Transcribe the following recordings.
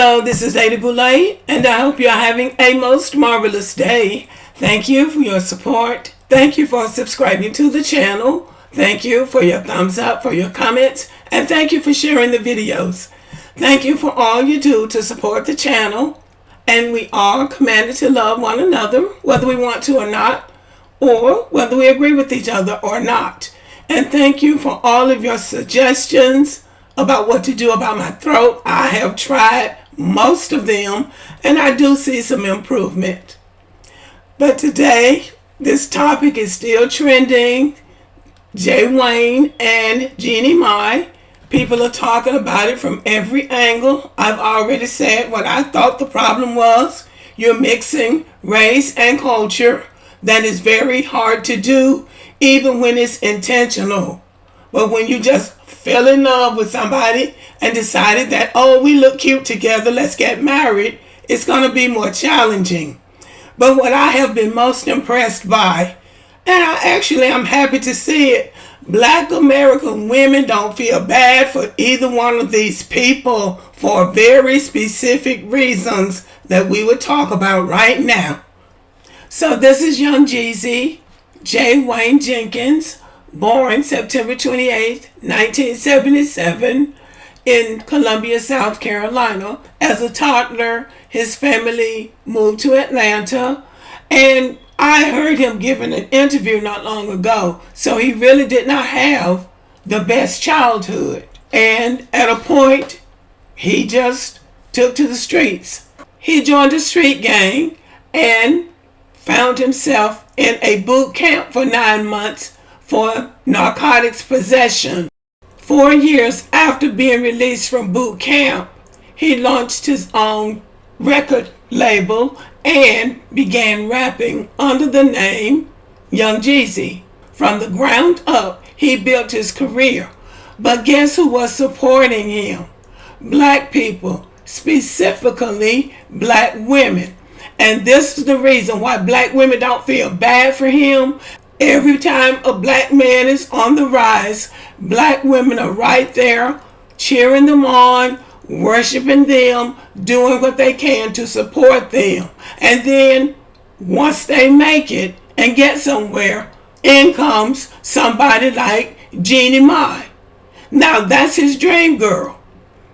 Hello, this is Lady Boulay, and I hope you are having a most marvelous day. Thank you for your support. Thank you for subscribing to the channel. Thank you for your thumbs up, for your comments, and thank you for sharing the videos. Thank you for all you do to support the channel. And we are commanded to love one another, whether we want to or not, or whether we agree with each other or not. And thank you for all of your suggestions about what to do about my throat. I have tried most of them, and I do see some improvement. But today, this topic is still trending. Jay Wayne and Jeannie Mai. People are talking about it from every angle. I've already said what I thought the problem was. You're mixing race and culture. That is very hard to do, even when it's intentional. But when you just fell in love with somebody and decided that, oh, we look cute together, let's get married, it's going to be more challenging. But what I have been most impressed by, and I'm happy to see it, Black American women don't feel bad for either one of these people for very specific reasons that we would talk about right now. So this is young Jeezy, Jay Wayne Jenkins, born September 28, 1977, in Columbia, South Carolina. As a toddler, his family moved to Atlanta, and I heard him giving an interview not long ago, so he really did not have the best childhood. And at a point, he just took to the streets. He joined a street gang and found himself in a boot camp for 9 months for narcotics possession. 4 years after being released from boot camp, he launched his own record label and began rapping under the name Young Jeezy. From the ground up, he built his career. But guess who was supporting him? Black people, specifically black women. And this is the reason why black women don't feel bad for him. Every time a black man is on the rise, black women are right there cheering them on, worshiping them, doing what they can to support them. And then once they make it and get somewhere, in comes somebody like Jeannie Mai. Now that's his dream girl.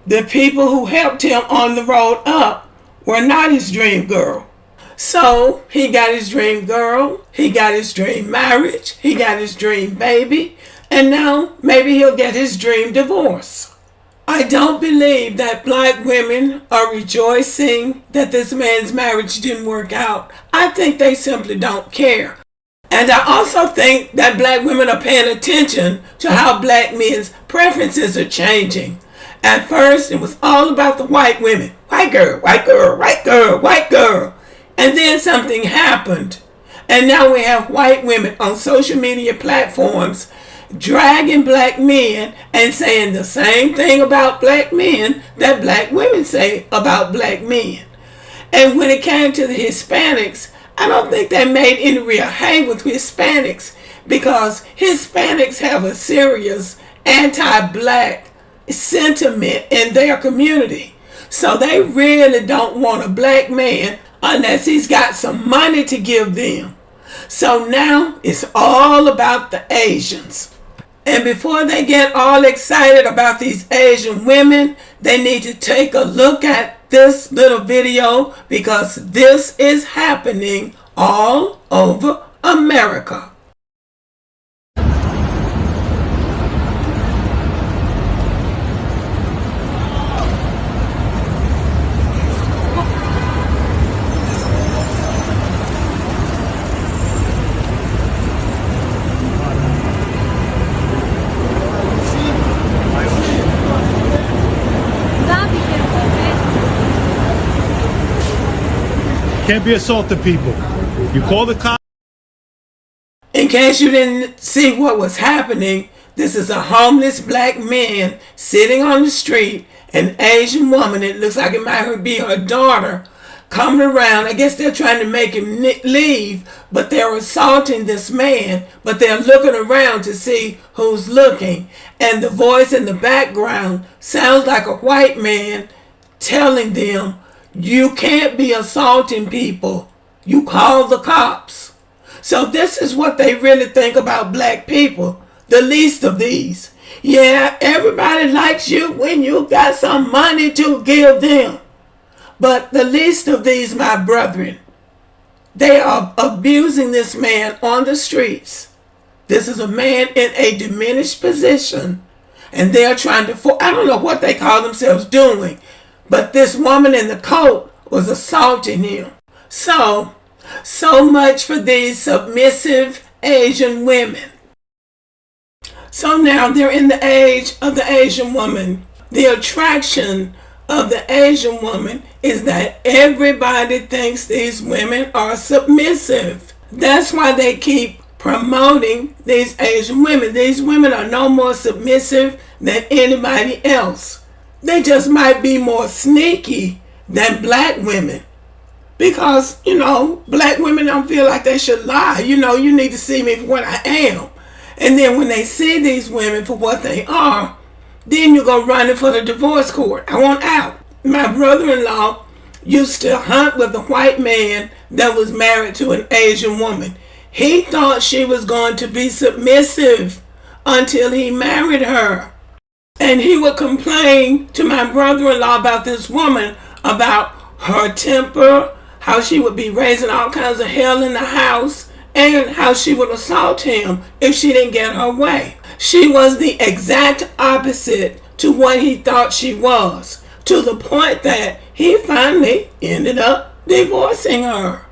The people who helped him on the road up were not his dream girl. So he got his dream girl, he got his dream marriage, he got his dream baby, and now maybe he'll get his dream divorce. I don't believe that black women are rejoicing that this man's marriage didn't work out. I think they simply don't care. And I also think that black women are paying attention to how black men's preferences are changing. At first, it was all about the white women. White girl, white girl, white girl, white girl. And then something happened. And now we have white women on social media platforms dragging black men and saying the same thing about black men that black women say about black men. And when it came to the Hispanics, I don't think they made any real hay with Hispanics, because Hispanics have a serious anti-black sentiment in their community. So they really don't want a black man unless he's got some money to give them. So now it's all about the Asians. And before they get all excited about these Asian women, they need to take a look at this little video, because this is happening all over America. Can't be assaulting people. You call the cops. In case you didn't see what was happening, this is a homeless black man sitting on the street. An Asian woman, it looks like it might be her daughter, coming around. I guess they're trying to make him leave, but they're assaulting this man, but they're looking around to see who's looking. And the voice in the background sounds like a white man telling them, you can't be assaulting people. You call the cops. So this is what they really think about black people. The least of these. Yeah, everybody likes you when you got some money to give them. But the least of these, my brethren, they are abusing this man on the streets. This is a man in a diminished position. And they're trying to, I don't know what they call themselves doing. But this woman in the coat was assaulting him. So much for these submissive Asian women. So now they're in the age of the Asian woman. The attraction of the Asian woman is that everybody thinks these women are submissive. That's why they keep promoting these Asian women. These women are no more submissive than anybody else. They just might be more sneaky than black women. Because, black women don't feel like they should lie. You need to see me for what I am. And then when they see these women for what they are, then you go running for the divorce court. I want out. My brother-in-law used to hunt with a white man that was married to an Asian woman. He thought she was going to be submissive until he married her. And he would complain to my brother-in-law about this woman, about her temper, how she would be raising all kinds of hell in the house, and how she would assault him if she didn't get her way. She was the exact opposite to what he thought she was, to the point that he finally ended up divorcing her.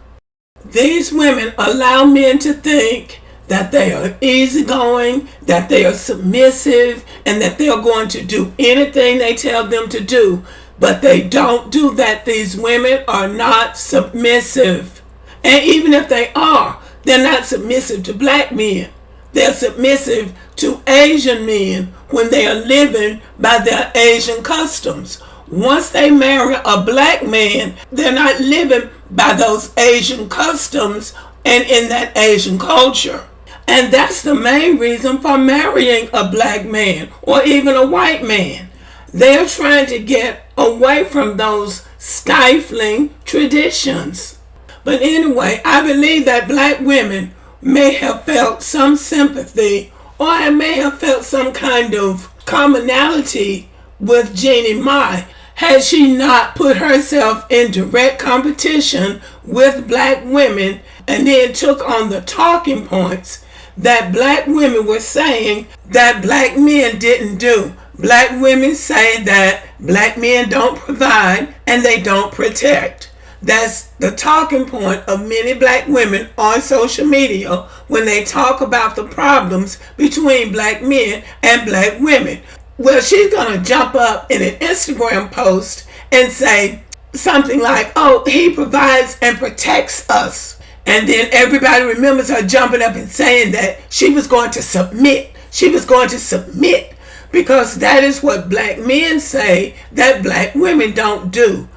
These women allow men to think that they are easygoing, that they are submissive, and that they're going to do anything they tell them to do. But they don't do that. These women are not submissive. And even if they are, they're not submissive to black men. They're submissive to Asian men when they are living by their Asian customs. Once they marry a black man, they're not living by those Asian customs and in that Asian culture. And that's the main reason for marrying a black man or even a white man. They're trying to get away from those stifling traditions. But anyway, I believe that black women may have felt some sympathy or may have felt some kind of commonality with Jeannie Mai had she not put herself in direct competition with black women and then took on the talking points that black women were saying that black men didn't do. Black women say that black men don't provide and they don't protect. That's the talking point of many black women on social media when they talk about the problems between black men and black women. Well, she's going to jump up in an Instagram post and say something like, oh, he provides and protects us. And then everybody remembers her jumping up and saying that she was going to submit. She was going to submit because that is what black men say that black women don't do.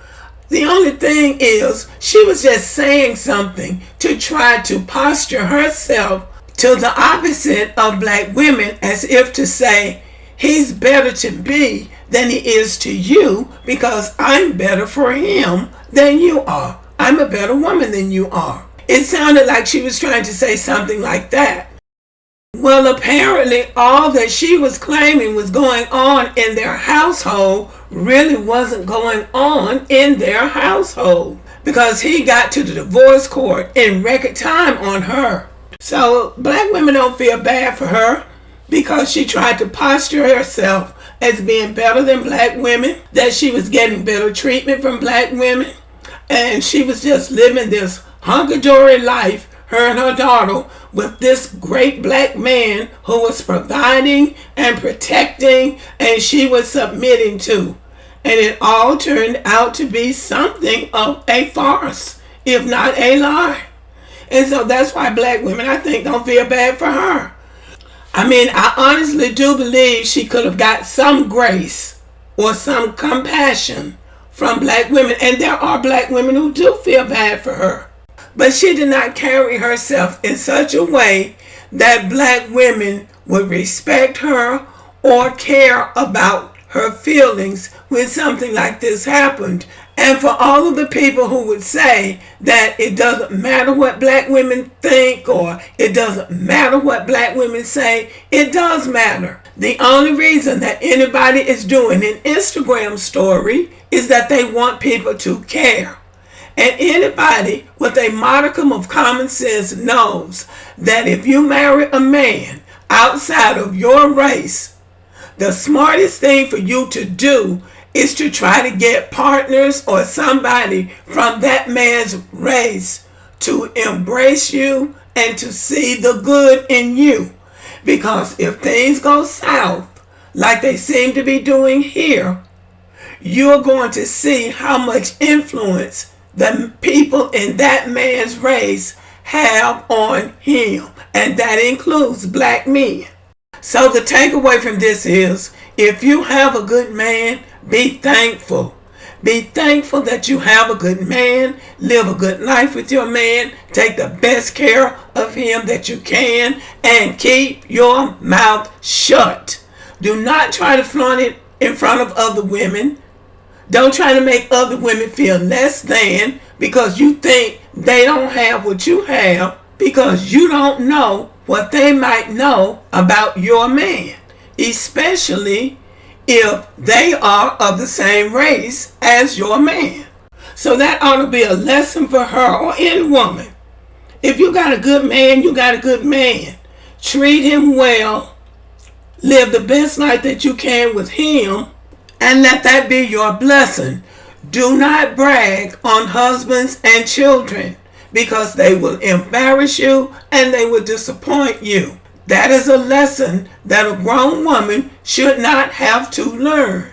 The only thing is she was just saying something to try to posture herself to the opposite of black women, as if to say, he's better to me than he is to you because I'm better for him than you are. I'm a better woman than you are. It sounded like she was trying to say something like that. Well, apparently all that she was claiming was going on in their household really wasn't going on in their household, because he got to the divorce court in record time on her. So black women don't feel bad for her because she tried to posture herself as being better than black women, that she was getting better treatment from black women, and she was just living this hunky-dory life, her and her daughter, with this great black man who was providing and protecting and she was submitting to. And it all turned out to be something of a farce, if not a lie. And so that's why black women, I think, don't feel bad for her. I mean, I honestly do believe she could have got some grace or some compassion from black women. And there are black women who do feel bad for her. But she did not carry herself in such a way that black women would respect her or care about her feelings when something like this happened. And for all of the people who would say that it doesn't matter what black women think or it doesn't matter what black women say, it does matter. The only reason that anybody is doing an Instagram story is that they want people to care. And anybody with a modicum of common sense knows that if you marry a man outside of your race, the smartest thing for you to do is to try to get partners or somebody from that man's race to embrace you and to see the good in you. Because if things go south, like they seem to be doing here, you're going to see how much influence the people in that man's race have on him. And that includes black men. So the takeaway from this is, if you have a good man, be thankful. Be thankful that you have a good man. Live a good life with your man. Take the best care of him that you can. And keep your mouth shut. Do not try to flaunt it in front of other women. Don't try to make other women feel less than because you think they don't have what you have, because you don't know what they might know about your man, especially if they are of the same race as your man. So that ought to be a lesson for her or any woman. If you got a good man, you got a good man. Treat him well. Live the best life that you can with him, and let that be your blessing. Do not brag on husbands and children, because they will embarrass you and they will disappoint you. That is a lesson that a grown woman should not have to learn.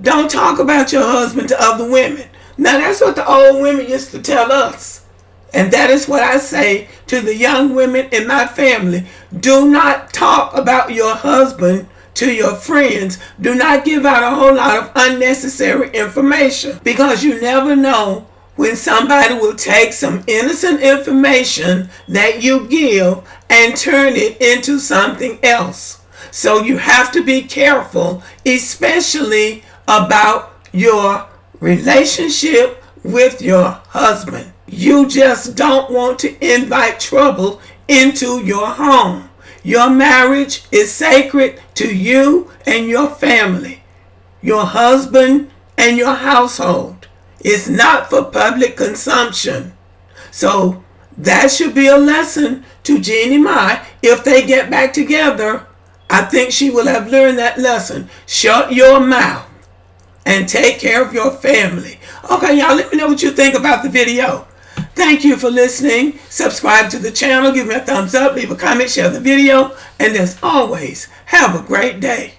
Don't talk about your husband to other women. Now that's what the old women used to tell us. And that is what I say to the young women in my family. Do not talk about your husband to your friends. Do not give out a whole lot of unnecessary information, because you never know when somebody will take some innocent information that you give and turn it into something else. So you have to be careful, especially about your relationship with your husband. You just don't want to invite trouble into your home. Your marriage is sacred to you and your family, your husband and your household. It's not for public consumption. So that should be a lesson to Jeannie Mai. If they get back together, I think she will have learned that lesson. Shut your mouth and take care of your family. Okay, y'all, let me know what you think about the video. Thank you for listening. Subscribe to the channel. Give me a thumbs up. Leave a comment. Share the video. And as always, have a great day.